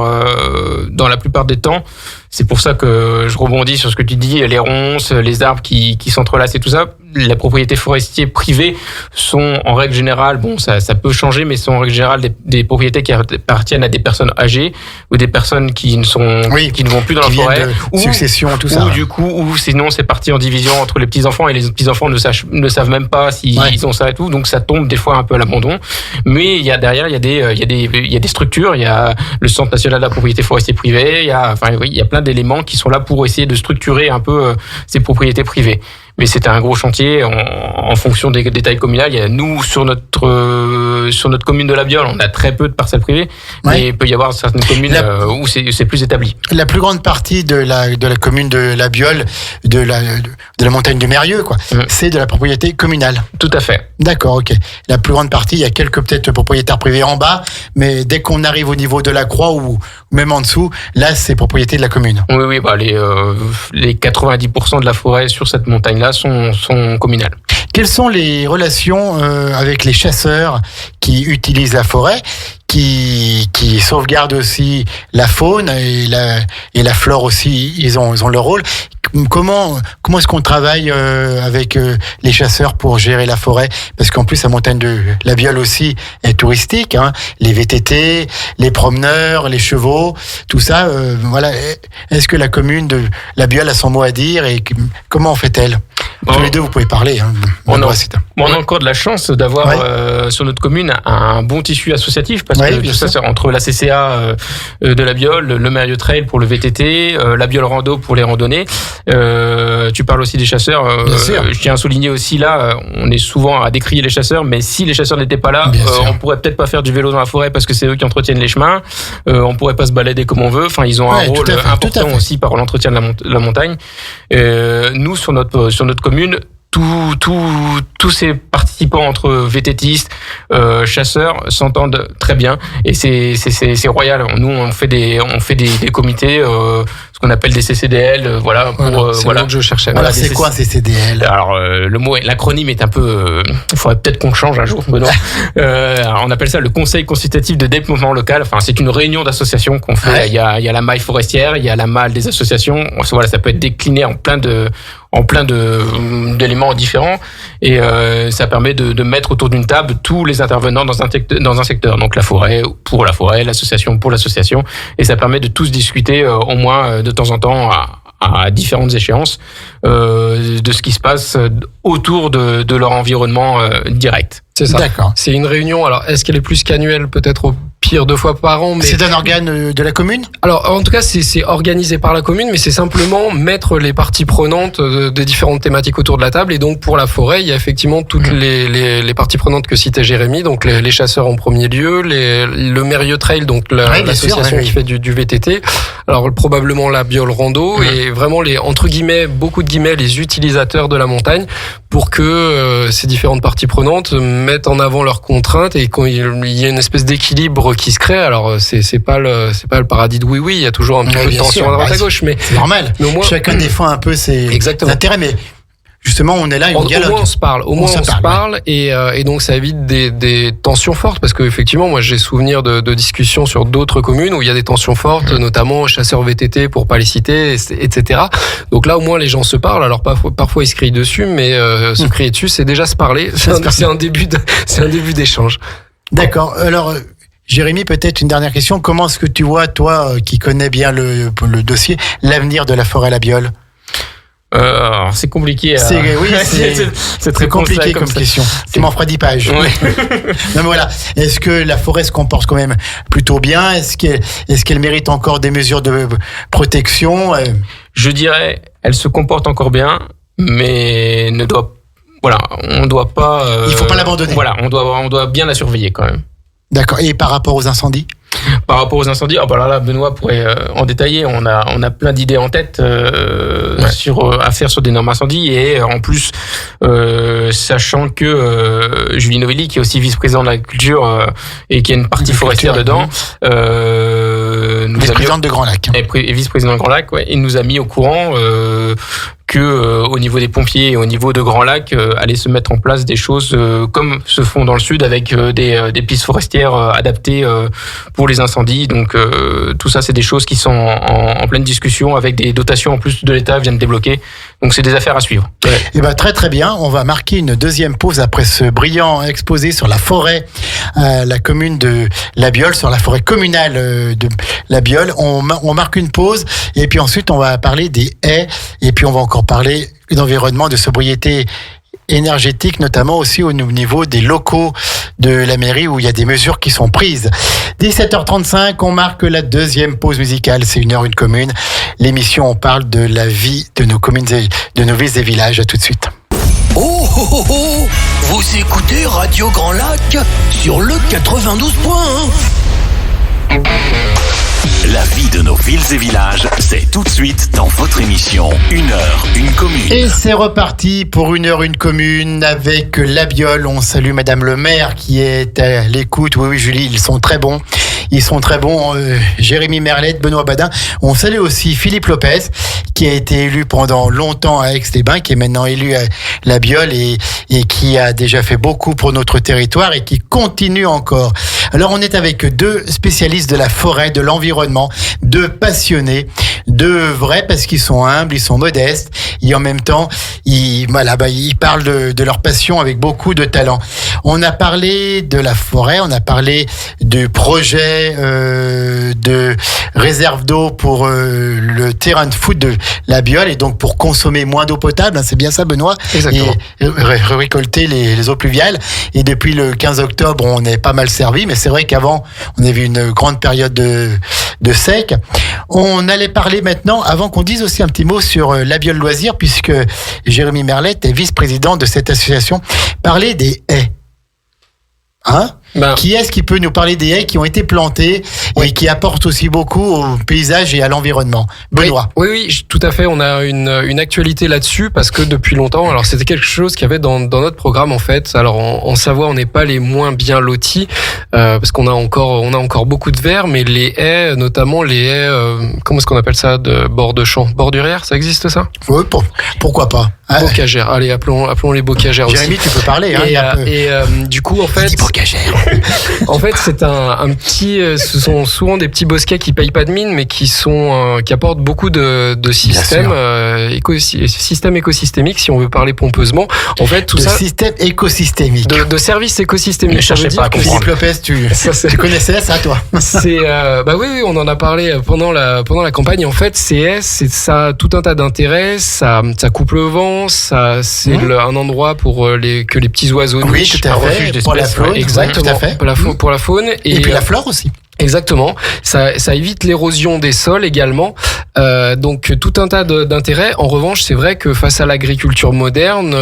dans la plupart des temps, c'est pour ça que je rebondis sur ce que tu dis, les ronces, les arbres qui s'entrelacent et tout ça. Les propriétés forestières privées sont en règle générale, ça peut changer, mais sont en règle générale des propriétés qui appartiennent à des personnes âgées ou des personnes qui ne vont plus dans la forêt, ou succession, tout ça. Ou sinon c'est parti en division entre les petits enfants et les petits enfants ne savent même pas s'ils ont ça et tout, donc ça tombe des fois un peu à l'abandon. Mais il y a des structures, il y a le Centre national de la propriété forestière privée, il y a plein d'éléments qui sont là pour essayer de structurer un peu ces propriétés privées. Mais c'était un gros chantier en fonction des tailles communales. Il y a, nous, sur notre commune de la Biole, on a très peu de parcelles privées, mais il peut y avoir certaines communes où c'est plus établi. La plus grande partie de la commune de la Biole, de la montagne du Mérieux, c'est de la propriété communale. Tout à fait. D'accord, ok. La plus grande partie, il y a quelques peut-être propriétaires privés en bas, mais dès qu'on arrive au niveau de la Croix ou même en dessous, là, c'est propriété de la commune. Oui, les 90% de la forêt sur cette montagne-là sont communales. Quelles sont les relations avec les chasseurs qui utilisent la forêt, qui sauvegardent aussi la faune et la flore aussi, ils ont leur rôle. Comment est-ce qu'on travaille avec les chasseurs pour gérer la forêt? Parce qu'en plus, la montagne de la Biole aussi est touristique, les VTT, les promeneurs, les chevaux, tout ça. Voilà. Est-ce que la commune de la Biole a son mot à dire et comment fait-elle? Tous les deux, vous pouvez parler. On a encore de la chance d'avoir sur notre commune un bon tissu associatif, parce que tout ça, c'est entre la CCA de la Biole, le Mérieux Trail pour le VTT, la Biole Rando pour les randonnées. Tu parles aussi des chasseurs. Je tiens à souligner aussi là, on est souvent à décrier les chasseurs, mais si les chasseurs n'étaient pas là, on pourrait peut-être pas faire du vélo dans la forêt parce que c'est eux qui entretiennent les chemins. On pourrait pas se balader comme on veut. Enfin, ils ont un rôle important aussi par l'entretien de la montagne. Nous, sur notre commune, tous ces participants entre VTTistes, chasseurs s'entendent très bien et c'est royal. Nous, on fait des comités, ce qu'on appelle des CCDL, c'est le mot que je cherchais. Voilà, c'est quoi CCDL? Alors l'acronyme est un peu, il faudrait peut-être qu'on le change un jour, Benoît. Alors, on appelle ça le Conseil consultatif de développement local. Enfin, c'est une réunion d'associations qu'on fait. Il y a la maille forestière, il y a la malle des associations. Voilà, ça peut être décliné en plein d'éléments différents et ça permet de mettre autour d'une table tous les intervenants dans un secteur, donc la forêt pour la forêt, l'association pour l'association, et ça permet de tous discuter au moins de temps en temps à différentes échéances de ce qui se passe autour de leur environnement direct. C'est ça. D'accord. C'est une réunion. Alors, est-ce qu'elle est plus qu'annuelle? Peut-être au pire 2 fois par an. Mais c'est un organe de la commune? Alors, en tout cas, c'est organisé par la commune, mais c'est simplement mettre les parties prenantes des différentes thématiques autour de la table. Et donc, pour la forêt, il y a effectivement toutes les parties prenantes que citait Jérémy. Donc, les chasseurs en premier lieu, le Mérieux Trail, donc l'association qui fait du VTT. Alors, probablement la Biole Rando et vraiment entre guillemets, beaucoup de guillemets, les utilisateurs de la montagne, pour que ces différentes parties prenantes mettent en avant leurs contraintes et qu'il y ait une espèce d'équilibre qui se crée. Alors c'est pas le paradis de oui, il y a toujours un petit peu de tension à droite à gauche, mais c'est normal. Mais au moins, chacun défend un peu ses intérêts, mais justement, on est là et on dialogue. Au moins, on se parle, et donc ça évite des tensions fortes, parce qu'effectivement, moi, j'ai souvenir de discussions sur d'autres communes où il y a des tensions fortes, notamment chasseurs VTT, pour pas les citer, etc. Donc là, au moins, les gens se parlent. Alors parfois ils se crient dessus, mais se crier dessus, c'est déjà se parler. C'est un début d'échange. D'accord. Alors, Jérémy, peut-être une dernière question. Comment est-ce que tu vois, toi, qui connais bien le dossier, l'avenir de la forêt Labiole ? C'est compliqué. C'est très compliqué comme question. Tu m'en feras 10 pages. Ouais. Non, mais voilà. Est-ce que la forêt se comporte quand même plutôt bien ? Est-ce qu'elle mérite encore des mesures de protection ? Je dirais, elle se comporte encore bien, mais on doit pas. Il faut pas l'abandonner. Voilà, on doit bien la surveiller quand même. D'accord. Et par rapport aux incendies ? Par rapport aux incendies, là, Benoît pourrait en détailler. On a plein d'idées en tête à faire sur des normes incendies, et en plus, sachant que Julie Novelli, qui est aussi vice-présidente de la culture et qui a une partie forestière dedans, vice-présidente de Grand Lac, et vice-présidente de Grand Lac, ouais, il nous a mis au courant que au niveau des pompiers et au niveau de Grand Lac, allaient se mettre en place des choses comme se font dans le sud, avec des pistes forestières adaptées pour les incendies. Donc tout ça, c'est des choses qui sont en pleine discussion, avec des dotations en plus de l'État viennent débloquer. Donc c'est des affaires à suivre. Ouais. Et très très bien. On va marquer une deuxième pause après ce brillant exposé sur la forêt, la commune de Labiole, sur la forêt communale de Labiole. On marque une pause, et puis ensuite on va parler des haies, et puis on va encore parler d'environnement, de sobriété énergétique, notamment aussi au niveau des locaux de la mairie, où il y a des mesures qui sont prises. 17h35, on marque la deuxième pause musicale. C'est 1 heure, 1 commune. L'émission, on parle de la vie de nos communes, de nos villes et villages. À tout de suite. Oh, oh, oh, oh. Vous écoutez Radio Grand Lac sur le 92.1. La vie de nos villes et villages, c'est tout de suite dans votre émission 1 heure, 1 commune. Et c'est reparti pour 1 heure, 1 commune avec Labiole. On salue Madame le maire qui est à l'écoute. Oui, Julie, ils sont très bons. Jérémy Merlette, Benoît Badin. On salue aussi Philippe Lopez, qui a été élu pendant longtemps à Aix-les-Bains, qui est maintenant élu à Labiole et qui a déjà fait beaucoup pour notre territoire et qui continue encore. Alors, on est avec 2 spécialistes de la forêt, de l'environnement, 2 passionnés, 2 vrais, parce qu'ils sont humbles, ils sont modestes, et en même temps, ils parlent de leur passion avec beaucoup de talent. On a parlé de la forêt, on a parlé du projet de réserve d'eau pour le terrain de foot de Labiole, et donc pour consommer moins d'eau potable, c'est bien ça, Benoît? Exactement. Et récolter les eaux pluviales. Et depuis le 15 octobre, on est pas mal servi, mais c'est vrai qu'avant, on avait une grande période de sec. On allait parler maintenant, avant qu'on dise aussi un petit mot sur Labiole Loisirs, puisque Jérémy Merlette est vice-président de cette association, parler des haies. Qui est-ce qui peut nous parler des haies qui ont été plantées et qui apportent aussi beaucoup au paysage et à l'environnement? Benoît. Oui, tout à fait. On a une actualité là-dessus, parce que depuis longtemps, alors c'était quelque chose qu'il y avait dans notre programme en fait. Alors en Savoie, on n'est pas les moins bien lotis, parce qu'on a encore beaucoup de verre, mais les haies, notamment les haies, comment est-ce qu'on appelle ça, de bord de champ, bordurière, ça existe ça? Oui, pourquoi pas. Bocagères. Allez, appelons les bocagères aussi. Jérémy, tu peux parler. Du coup, en fait, en fait, c'est un petit. Ce sont souvent des petits bosquets qui payent pas de mine, mais qui apportent beaucoup de systèmes systèmes écosystémiques, si on veut parler pompeusement. En fait, tout ça. Système écosystémique. De services écosystémiques. Ça veut dire que Philippe Lopez, tu connaissais ça, toi? C'est oui, on en a parlé pendant la campagne. En fait, ça a tout un tas d'intérêts. Ça coupe le vent. Ça, c'est un endroit pour que les petits oiseaux nichent. Oui, tout à fait. Pour la faune. Exactement. Tout à fait. Pour la faune. Et puis la flore aussi. Exactement. Ça évite l'érosion des sols également. Donc tout un tas d'intérêts. En revanche, c'est vrai que face à l'agriculture moderne,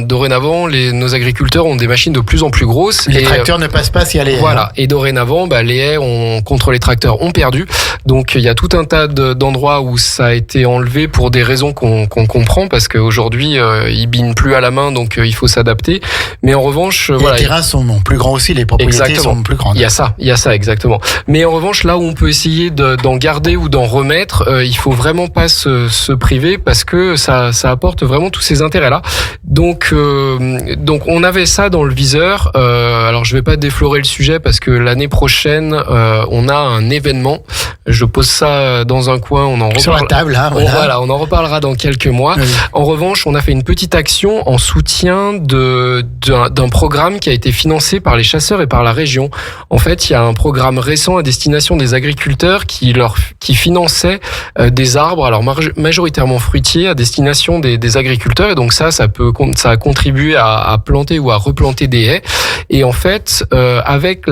dorénavant, nos agriculteurs ont des machines de plus en plus grosses. Les tracteurs ne passent pas s'il y a les haies. Voilà. Et dorénavant, les haies contre les tracteurs ont perdu. Donc il y a tout un tas d'endroits où ça a été enlevé pour des raisons qu'on comprend, parce qu'aujourd'hui ils binent plus à la main, donc il faut s'adapter. Mais en revanche, les terrains sont plus grands aussi, les propriétés sont plus grandes. Il y a ça exactement. Mais en revanche, là où on peut essayer d'en garder ou d'en remettre, il faut vraiment pas se priver, parce que ça apporte vraiment tous ces intérêts-là. Donc on avait ça dans le viseur. Alors je vais pas déflorer le sujet, parce que l'année prochaine, on a un événement. Je pose ça dans un coin, on en reparle. Sur la table, hein, voilà. On en reparlera dans quelques mois. Oui. En revanche, on a fait une petite action en soutien d'un programme qui a été financé par les chasseurs et par la région. En fait, il y a un programme récent à destination des agriculteurs qui finançait des arbres, alors majoritairement fruitiers, à destination des agriculteurs. Et donc ça a contribué à planter ou à replanter des haies. Et en fait, avec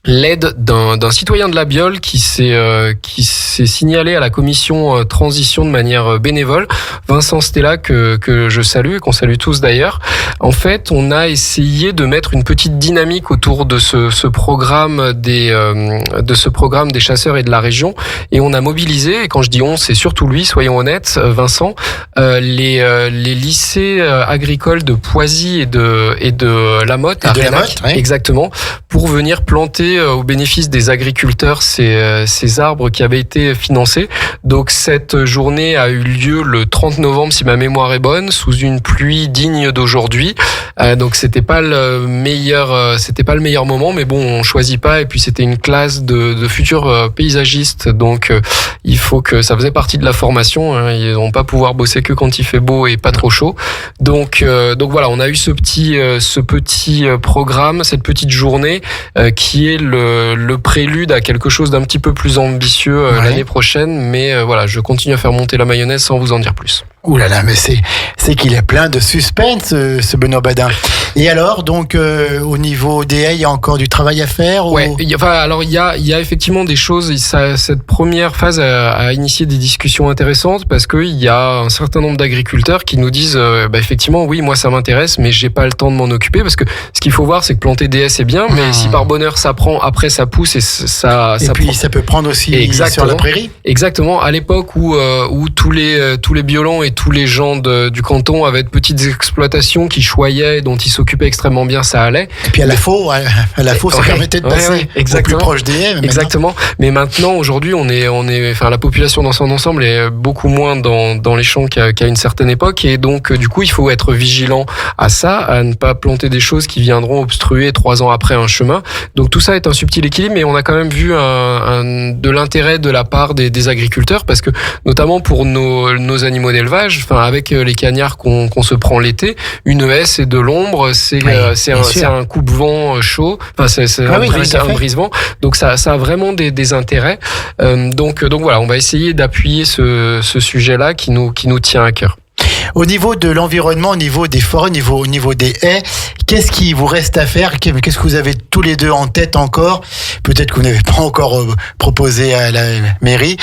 l'aide d'un citoyen de la Biole qui s'est signalé à la commission transition de manière bénévole, Vincent Stella, que je salue et qu'on salue tous d'ailleurs. En fait, on a essayé de mettre une petite dynamique autour de ce programme des chasseurs et de la région, et on a mobilisé, et quand je dis on, c'est surtout lui, soyons honnêtes, Vincent, les lycées agricoles de Poisy et de La Motte, à Renac, oui. Exactement, pour venir planter au bénéfice des agriculteurs ces arbres qui avaient été financés. Donc cette journée a eu lieu le 30 novembre, si ma mémoire est bonne, sous une pluie digne d'aujourd'hui. Donc c'était pas le meilleur moment, mais bon, on choisit pas. Et puis c'était une classe de futurs paysagistes, donc il faut que ça faisait partie de la formation. Hein. Ils vont pas pouvoir bosser que quand il fait beau et pas trop chaud. Donc voilà, on a eu ce petit programme, cette petite journée qui est le prélude à quelque chose d'un petit peu plus ambitieux l'année prochaine. Mais voilà, je continue à faire monter la mayonnaise sans vous en dire plus. Ouh là là, mais c'est qu'il est plein de suspense, ce Benoît Badin. Et alors, donc, au niveau des haies, il y a encore du travail à faire Ouais, il y a effectivement des choses. Cette première phase a initié des discussions intéressantes, parce qu'il y a un certain nombre d'agriculteurs qui nous disent, effectivement, oui, moi ça m'intéresse, mais j'ai pas le temps de m'en occuper, parce que ce qu'il faut voir, c'est que planter des haies, c'est bien, mais si par bonheur ça prend, après ça pousse et ça. Et puis ça peut prendre aussi sur la prairie. Exactement. À l'époque où tous les biolans et tous les gens du canton avaient de petites exploitations qui choyaient, dont ils s'occupaient extrêmement bien, ça allait. Et puis à la faux, ça permettait de passer au plus proche des haies. Exactement. Mais maintenant, aujourd'hui, la population dans son ensemble est beaucoup moins dans les champs qu'à une certaine époque, et donc du coup, il faut être vigilant à ça, à ne pas planter des choses qui viendront obstruer 3 ans après un chemin. Donc tout ça est un subtil équilibre, mais on a quand même vu de l'intérêt de la part des agriculteurs, parce que notamment pour nos animaux d'élevage, avec les cagnards qu'on se prend l'été, une haie, c'est de l'ombre, c'est un coupe-vent chaud, c'est un brise-vent. Donc ça a vraiment des intérêts. Donc voilà, on va essayer d'appuyer ce sujet-là qui nous tient à cœur. Au niveau de l'environnement, au niveau des forêts, au niveau des haies, qu'est-ce qui vous reste à faire? Qu'est-ce que vous avez tous les deux en tête encore? Peut-être que vous n'avez pas encore proposé à la mairie.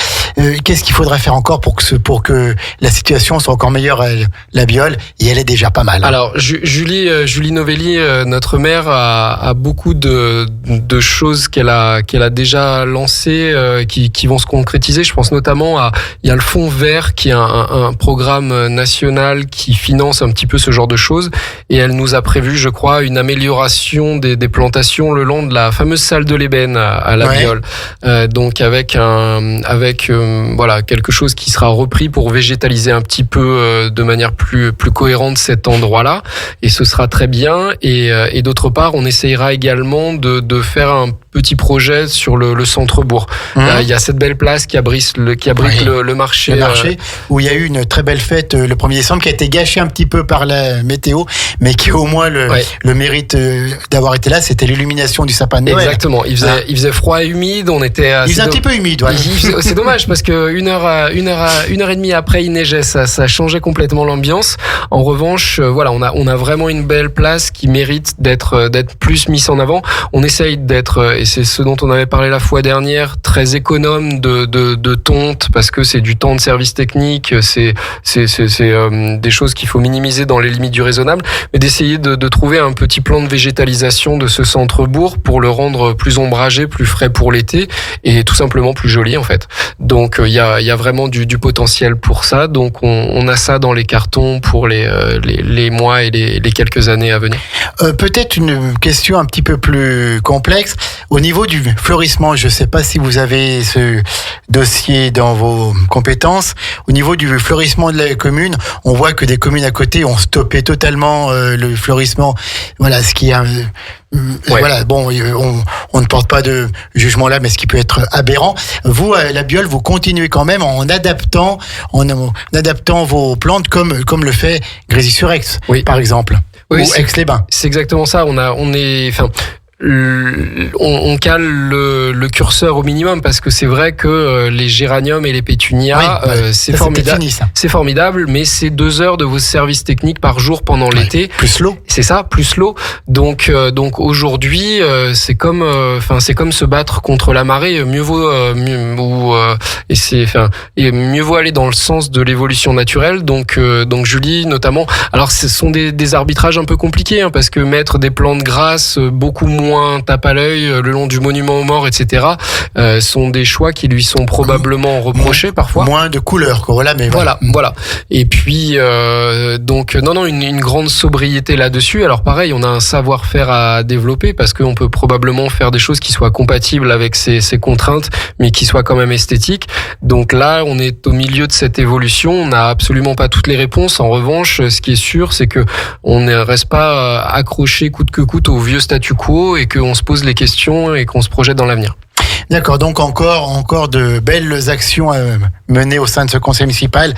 Qu'est-ce qu'il faudra faire encore pour que la situation soit encore meilleure à la Biole? Et elle est déjà pas mal. Hein. Alors, Julie Novelli, notre maire, a beaucoup de choses qu'elle a déjà lancées, qui vont se concrétiser. Je pense notamment il y a le Fonds Vert, qui est un programme national qui finance un petit peu ce genre de choses, et elle nous a prévu, je crois, une amélioration des plantations le long de la fameuse salle de l'ébène à la Biole. Donc avec quelque chose qui sera repris pour végétaliser un petit peu de manière plus cohérente cet endroit-là, et ce sera très bien. Et d'autre part, on essayera également de faire un petit projet sur le centre-bourg. Il y a cette belle place qui abrite le marché. Le marché, où il y a eu une très belle fête le 1er décembre, qui a été gâchée un petit peu par la météo, mais qui au moins le mérite d'avoir été là. C'était l'illumination du sapin de Noël. Exactement. Il faisait froid et humide. Il faisait un petit peu humide. Ouais. C'est dommage, parce que une heure et demie après, il neigeait. Ça changeait complètement l'ambiance. En revanche, on a vraiment une belle place qui mérite d'être plus mise en avant. On essaye d'être, et c'est ce dont on avait parlé la fois dernière, très économe de tonte, parce que c'est du temps de service technique, c'est des choses qu'il faut minimiser dans les limites du raisonnable, mais d'essayer de trouver un petit plan de végétalisation de ce centre-bourg pour le rendre plus ombragé, plus frais pour l'été et tout simplement plus joli en fait. Donc il y a vraiment du potentiel pour ça. Donc on a ça dans les cartons pour les mois et les quelques années à venir. Peut-être une question un petit peu plus complexe. Au niveau du fleurissement, je ne sais pas si vous avez ce dossier dans vos compétences. Au niveau du fleurissement de la commune, on voit que des communes à côté ont stoppé totalement le fleurissement. Voilà, ce qui est voilà, bon, on ne porte pas de jugement là, mais ce qui peut être aberrant. Vous, à la Biole, vous continuez quand même en adaptant vos plantes comme le fait Grésy-sur-Aix, par exemple, ou Aix-les-Bains. C'est exactement ça. On cale le curseur au minimum parce que c'est vrai que les géraniums et les pétunias, c'est formidable. C'est formidable, mais c'est 2 heures de vos services techniques par jour pendant l'été. Plus l'eau. C'est ça, plus l'eau. Donc aujourd'hui, c'est comme se battre contre la marée. Mieux vaut aller dans le sens de l'évolution naturelle. Donc Julie notamment. Alors ce sont des arbitrages un peu compliqués parce que mettre des plantes grasses beaucoup moins tape à l'œil le long du monument aux morts, etc. Sont des choix qui lui sont probablement reprochés parfois. Moins de couleurs, quoi. Voilà, mais voilà. Et puis une grande sobriété là-dessus. Alors pareil, on a un savoir-faire à développer parce qu'on peut probablement faire des choses qui soient compatibles avec ces contraintes, mais qui soient quand même esthétiques. Donc là, on est au milieu de cette évolution. On n'a absolument pas toutes les réponses. En revanche, ce qui est sûr, c'est que on ne reste pas accroché coûte que coûte au vieux statu quo et qu'on se pose les questions et qu'on se projette dans l'avenir. D'accord, donc encore de belles actions menées au sein de ce conseil municipal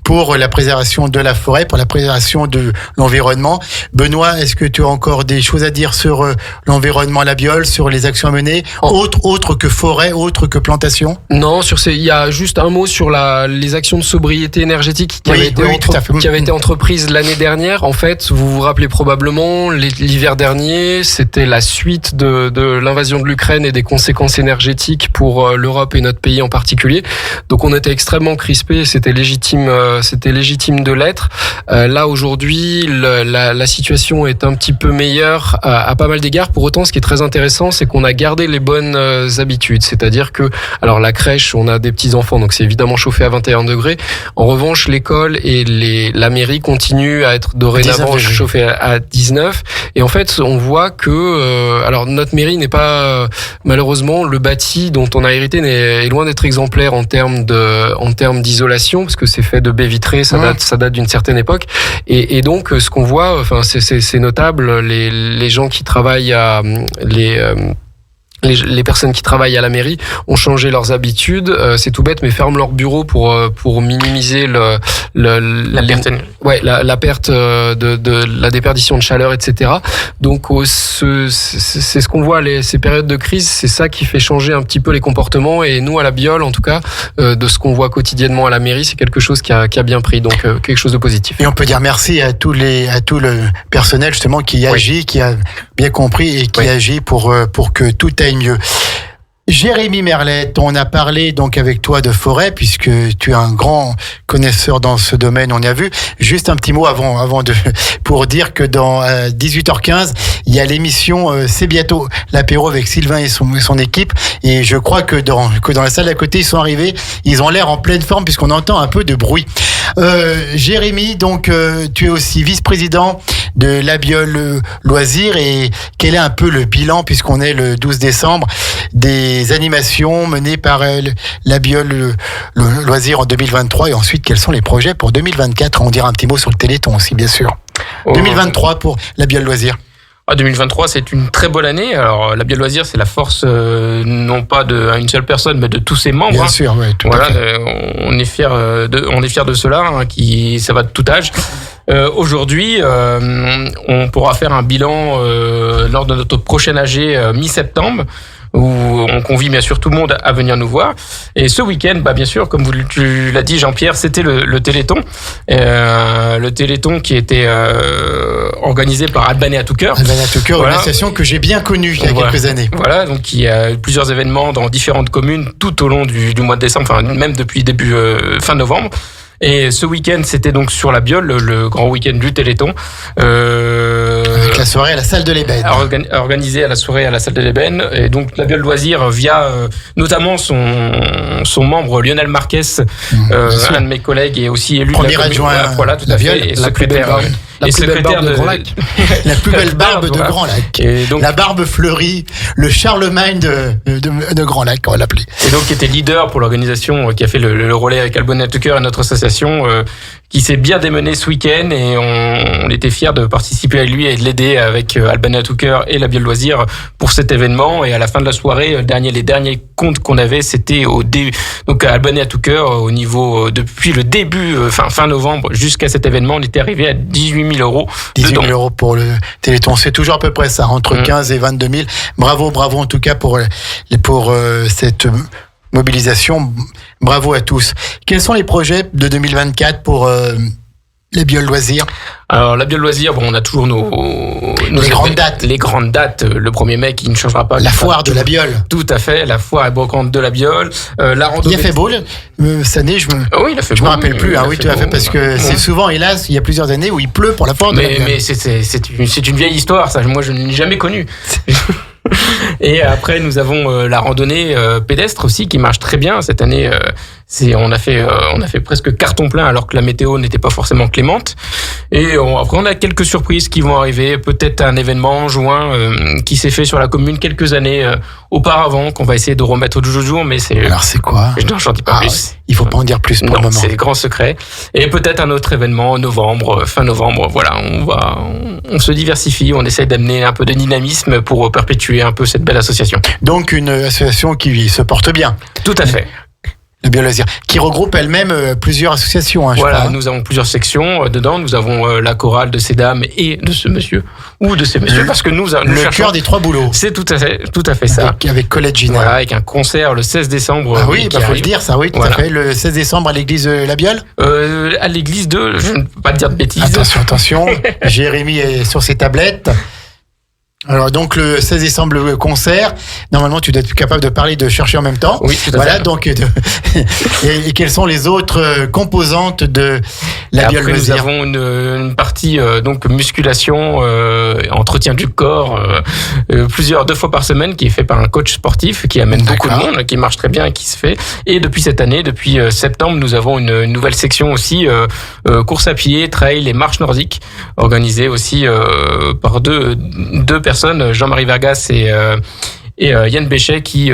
pour la préservation de la forêt, pour la préservation de l'environnement. Benoît, est-ce que tu as encore des choses à dire sur l'environnement à la Biole, sur les actions à mener, autres que forêt, autres que plantation? Non, il y a juste un mot sur les actions de sobriété énergétique qui avaient été entreprises l'année dernière. En fait, vous vous rappelez probablement, l'hiver dernier, c'était la suite de l'invasion de l'Ukraine et des conséquences énergétiques pour l'Europe et notre pays en particulier. Donc on était extrêmement crispés, c'était légitime de l'être. Là aujourd'hui, la situation est un petit peu meilleure à pas mal d'égards. Pour autant, ce qui est très intéressant, c'est qu'on a gardé les bonnes habitudes. C'est-à-dire que, alors la crèche, on a des petits enfants, donc c'est évidemment chauffé à 21 degrés. En revanche, l'école et la mairie continuent à être dorénavant chauffées à 19. Et en fait, on voit que, alors notre mairie n'est pas malheureusement le bâti dont on a hérité est loin d'être exemplaire en termes d'isolation, parce que c'est fait de baies vitrées, ça date d'une certaine époque. Et donc, ce qu'on voit, c'est notable, les gens qui travaillent les personnes qui travaillent à la mairie ont changé leurs habitudes. C'est tout bête, mais ferment leur bureau pour minimiser la perte de la déperdition de chaleur, etc. Donc c'est ce qu'on voit ces périodes de crise, c'est ça qui fait changer un petit peu les comportements. Et nous à la Biole, en tout cas, de ce qu'on voit quotidiennement à la mairie, c'est quelque chose qui a bien pris. Donc quelque chose de positif. Et on peut dire merci à tout le personnel justement qui agit, qui a bien compris et qui agit pour que tout aille mieux. Jérémy Merlette, on a parlé donc avec toi de forêt puisque tu es un grand connaisseur dans ce domaine, on y a vu. Juste un petit mot pour dire que dans 18h15, il y a l'émission C'est bientôt l'apéro avec Sylvain et son équipe, et je crois que dans la salle à côté, ils sont arrivés, ils ont l'air en pleine forme puisqu'on entend un peu de bruit. Jérémy, donc tu es aussi vice-président de la Biole Loisirs, et quel est un peu le bilan, puisqu'on est le 12 décembre, des animations menées par la Biole Loisirs en 2023, et ensuite quels sont les projets pour 2024? On dira un petit mot sur le Téléthon aussi, bien sûr. 2023 pour la Biole Loisirs. 2023, c'est une très bonne année. Alors, la Biole Loisirs, c'est la force non pas d'une seule personne, mais de tous ses membres. Bien sûr, oui, tout à fait. On est fiers de cela, ça va de tout âge. Aujourd'hui, on pourra faire un bilan lors de notre prochaine AG mi-septembre, où on convie bien sûr tout le monde à venir nous voir. Et ce week-end, bien sûr, comme tu l'as dit Jean-Pierre, c'était le Téléthon. Le Téléthon qui était organisée par Albanais à tout cœur. Albanais à tout cœur, Voilà. une association que j'ai bien connue il y a Voilà. quelques années. Voilà, donc il y a eu plusieurs événements dans différentes communes tout au long du mois de décembre, enfin même depuis début fin novembre. Et ce week-end, c'était donc sur la Biole, le grand week-end du Téléthon. Avec la soirée à la salle de l'Ébène. Organisé à la soirée à la salle de l'Ébène. Et donc la Biole Loisirs via notamment son membre Lionel Marquez, bien sûr. un de mes collègues et aussi élu Premier de la commune. adjoint Voilà, tout la à Biole, fait. Et la plus belle secrétaire, barbe. La et plus belle secrétaire barbe de Grand Lac. La plus belle barbe de Voilà. Grand Lac. Et donc, La barbe fleurie, le Charlemagne de Grand Lac, on va l'appeler. Et donc, qui était leader pour l'organisation, qui a fait le relais avec Albanais à tout cœur et notre association, qui s'est bien démené ce week-end et on était fiers de participer à lui et de l'aider avec Albanais à tout cœur et la Biole Loisirs pour cet événement. Et à la fin de la soirée, les derniers comptes qu'on avait, c'était donc à Albanais à tout cœur, au niveau, depuis le début, fin novembre jusqu'à cet événement, on était arrivé à 18 000 euros. 18 000 dons. euros pour le Téléthon. C'est toujours à peu près ça, entre 15 et 22 000. Bravo en tout cas pour cette mobilisation. Bravo à tous. Quels sont les projets de 2024 pour les Biole Loisirs? Alors, la Biole Loisirs, on a toujours nos grandes dates. Les grandes dates. Le 1er mai qui ne changera pas. La foire de la Biole. Tout à fait, la foire et brocante de la Biole. La Il randonnée. a fait beau cette année, Oui, il a fait je beau. me rappelle plus. Oui, tout à fait, parce que c'est souvent, hélas, il y a plusieurs années où il pleut pour la foire de la Biole. Mais c'est une vieille histoire, ça. Moi, je ne l'ai jamais connue. Et après, nous avons la randonnée pédestre aussi qui marche très bien cette année. On a fait presque carton plein alors que la météo n'était pas forcément clémente. Et après, on a quelques surprises qui vont arriver. Peut-être un événement en juin qui s'est fait sur la commune quelques années auparavant qu'on va essayer de remettre au jour. Mais c'est. Alors, c'est quoi? J'en dis pas plus. Il faut pas en dire plus pour le Non, moment. c'est grand secret. Et peut-être un autre événement en novembre, fin novembre. Voilà, on se diversifie, on essaie d'amener un peu de dynamisme pour perpétuer un peu cette belle association. Donc, une association qui se porte bien. Tout à fait. La Biole Loisirs, qui regroupe elle-même plusieurs associations, je Voilà, crois. nous avons plusieurs sections dedans. Nous avons la chorale de ces dames et de ce monsieur, ou de ces messieurs, parce que nous Le cherchons. cœur des trois boulots. C'est tout à fait ça. Avec Colette Gina. Voilà, avec un concert le 16 décembre. Ah oui, qui faut le arrive. dire, ça, oui, tout Voilà. à fait. Le 16 décembre à l'église La Biole. À l'église de, je ne peux pas dire de bêtises. Attention. Jérémy est sur ses tablettes. Alors donc le 16 décembre le concert, normalement tu dois être capable de parler, de chercher en même temps. Oui, tout à voilà, fait. donc et quelles sont les autres composantes de la Et Biole après, nous Loisirs? avons une partie donc musculation, entretien du corps, deux fois par semaine, qui est fait par un coach sportif qui amène beaucoup de D'accord. monde, qui marche très bien et qui se fait. Et depuis cette année, depuis septembre, nous avons une nouvelle section aussi, course à pied, trail et marche nordique, organisée aussi par deux personnes, Jean-Marie Vergas et Yann Béchet qui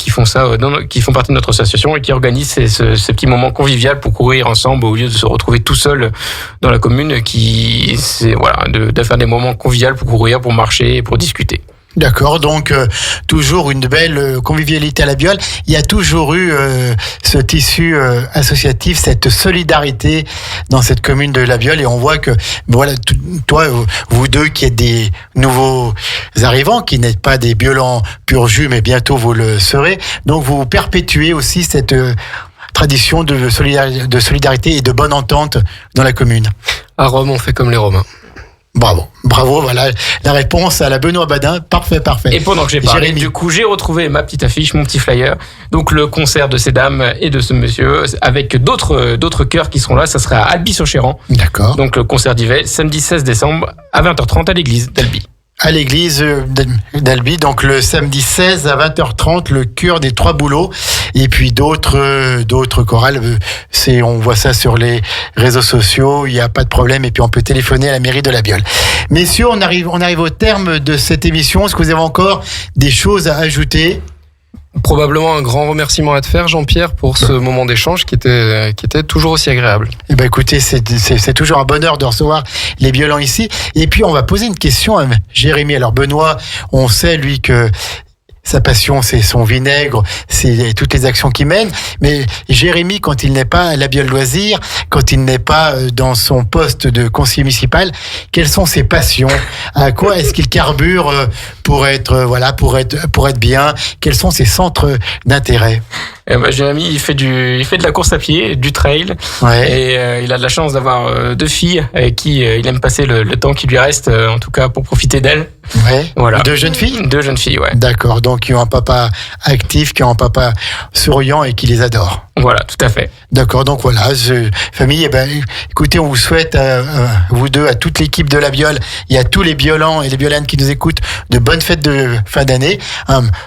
font ça, qui font partie de notre association et qui organisent ces petits moments conviviaux pour courir ensemble au lieu de se retrouver tout seul dans la commune, de faire des moments conviviaux pour courir, pour marcher et pour discuter. D'accord, donc toujours une belle convivialité à la Biole. Il y a toujours eu ce tissu associatif, cette solidarité dans cette commune de la Biole, et on voit que voilà, toi, vous deux qui êtes des nouveaux arrivants, qui n'êtes pas des Biolans pur jus, mais bientôt vous le serez. Donc vous perpétuez aussi cette tradition de solidarité et de bonne entente dans la commune. À Rome, on fait comme les Romains. Bravo, voilà la réponse à la Benoît Badin. Parfait. Et pendant que j'ai parlé, Jérémy. du coup, j'ai retrouvé ma petite affiche, mon petit flyer. Donc, le concert de ces dames et de ce monsieur, avec d'autres chœurs qui seront là. Ça sera à Albi-sur-Chéran. D'accord. Donc, le concert d'Yvel, samedi 16 décembre, à 20h30 à l'église d'Albi. À l'église d'Albi, donc le samedi 16 à 20h30, le cœur des trois boulots, et puis d'autres chorales. On voit ça sur les réseaux sociaux, il n'y a pas de problème, et puis on peut téléphoner à la mairie de la Biole. Messieurs, on arrive au terme de cette émission. Est-ce que vous avez encore des choses à ajouter? Probablement un grand remerciement à te faire, Jean-Pierre, pour ce moment d'échange qui était toujours aussi agréable. Eh ben écoutez, c'est toujours un bonheur de recevoir les Biolans ici. Et puis on va poser une question à Jérémy. Alors Benoît, on sait lui que Sa passion, c'est son vinaigre, c'est toutes les actions qu'il mène. Mais Jérémy, quand il n'est pas à la Biole Loisirs, quand il n'est pas dans son poste de conseiller municipal, quelles sont ses passions? À quoi est-ce qu'il carbure pour être bien? Quels sont ses centres d'intérêt? Jérémy, il fait de la course à pied, du trail, et il a de la chance d'avoir 2 filles avec qui il aime passer le temps qui lui reste, en tout cas pour profiter d'elles. Ouais. Voilà. 2 jeunes filles? 2 jeunes filles, ouais. D'accord, donc qui ont un papa actif, qui ont un papa souriant et qui les adore. Voilà, tout à fait. D'accord, donc voilà, famille, écoutez, on vous souhaite, vous deux, à toute l'équipe de la Biole, et à tous les Biolans et les Biolanes qui nous écoutent, de bonnes fêtes de fin d'année,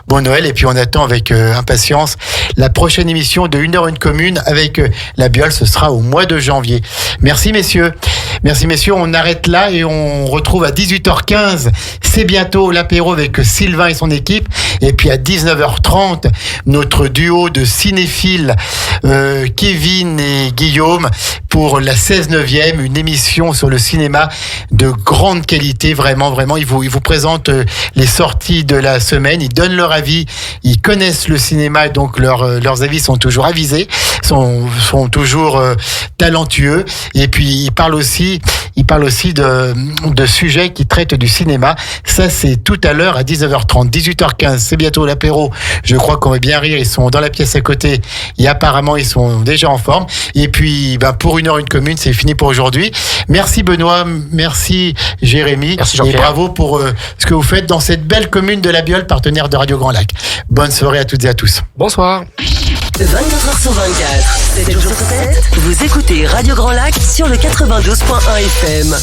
bon Noël, et puis on attend avec impatience la prochaine émission de 1 heure une commune avec la Biole, ce sera au mois de janvier. Merci messieurs, on arrête là et on retrouve à 18h15, c'est bientôt l'apéro avec Sylvain et son équipe, et puis à 19h30, notre duo de cinéphiles, Kevin et Guillaume, pour la 16e, une émission sur le cinéma de grande qualité, vraiment, ils vous présentent les sorties de la semaine, ils donnent leur avis, ils connaissent le cinéma, donc leurs avis sont toujours avisés, sont toujours talentueux, et puis ils parlent aussi de sujets qui traitent du cinéma. Ça, c'est tout à l'heure à 19h30, 18h15, c'est bientôt l'apéro. Je crois qu'on va bien rire, ils sont dans la pièce à côté et apparemment ils sont déjà en forme. Et puis, pour 1 heure une commune, c'est fini pour aujourd'hui. Merci Benoît, merci Jérémy. Merci Jean-Pierre. Et bravo pour ce que vous faites dans cette belle commune de la Biole, partenaire de Radio Grand Lac. Bonne soirée à toutes et à tous. Bonsoir. 24h/24, 7 jours sur 7, vous écoutez Radio Grand Lac sur le 92.1 FM.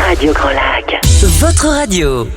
Radio Grand Lac, votre radio.